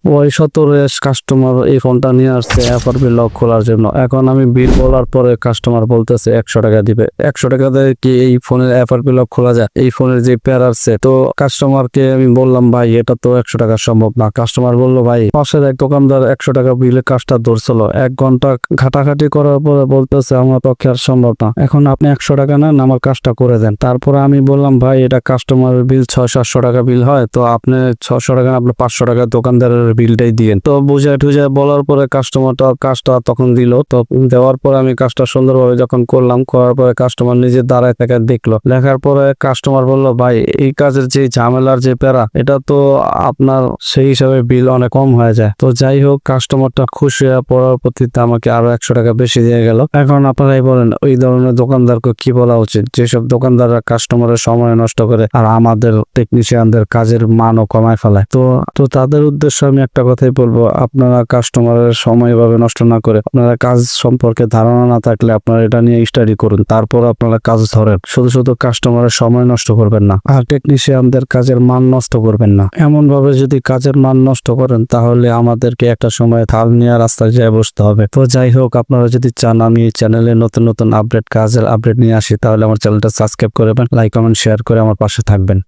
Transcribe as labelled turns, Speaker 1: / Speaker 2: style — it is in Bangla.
Speaker 1: ওই 17 কাস্টমার এই ফোনটা নিয়ে আসছে এফআরপি লক খোলার জন্য। এখন আমি বিল বলার পরে কাস্টমার বলতেছে 100 টাকা দিবে। 100 টাকা দিয়ে কি এই ফোনের এফআরপি লক খোলা যায়? এই ফোনের যে প্যার আছে, তো কাস্টমারকে আমি বললাম ভাই এটা তো 100 টাকা সম্ভব না। কাস্টমার বললো ভাই পাশের এক দোকানদার 100 টাকা বিলে কাজটা ধরছিল, 1 ঘন্টা ঘাটাঘাটি করার পরে বলতেছে আমার পক্ষে আর সম্ভব না, এখন আপনি 100 টাকা নেন আমার কাজটা করে দেন। তারপরে আমি বললাম ভাই এটা কাস্টমারের বিল 600-700 টাকা বিল হয়, তো আপনি 600 টাকা আপনি 500 টাকা দোকানদারের বিলটাই দিয়েন। তো বুঝায় টুঝায় বলার পরে কাস্টমারটা কাজটা তখন দিল। তো দেওয়ার পরে আমি কাজটা সুন্দরভাবে যখন করলাম, করার পরে কাস্টমার নিজে দাঁড়ায় থেকে দেখলো। দেখার পরে কাস্টমার বললো ভাই এই কাজের যে ঝামেলার যে প্যারা, এটা তো আপনার সেই হিসাবে বিল অনেক কম হয়ে যায়। তো যাই হোক, কাস্টমারটা খুশি হয়ে পরবর্তীতে আমাকে আরো 100 টাকা বেশি দিয়ে গেল। এখন আপনারাই বলেন ওই ধরনের দোকানদারকে কি বলা উচিত? যেসব দোকানদাররা কাস্টমারের সময় নষ্ট করে আর আমাদের টেকনিশিয়ানদের কাজের মানও কমায় ফেলায়। তো তাদের উদ্দেশ্যে আমি একটা কথাই বলবো, আপনারা কাস্টমারের সময় ভাবে নষ্ট না করে, আপনারা কাজ সম্পর্কে ধারণা না থাকলে আপনারা এটা নিয়ে স্টাডি করুন, তারপর আপনারা কাজ ধরেন। শুধু শুধু কাস্টমারের সময় নষ্ট করবেন না আর টেকনিশিয়ানদের কাজের মান নষ্ট করবেন না। এমন ভাবে যদি কাজের মান নষ্ট করেন তাহলে আমাদেরকে একটা সময় থাল নিয়ে রাস্তায় যেয়ে বসতে হবে। তো যাই হোক, আপনারা যদি চান আমি এই চ্যানেলে নতুন নতুন কাজের আপডেট নিয়ে আসি, তাহলে আমার চ্যানেলটা সাবস্ক্রাইব করবেন, লাইক কমেন্ট শেয়ার করে আমার পাশে থাকবেন।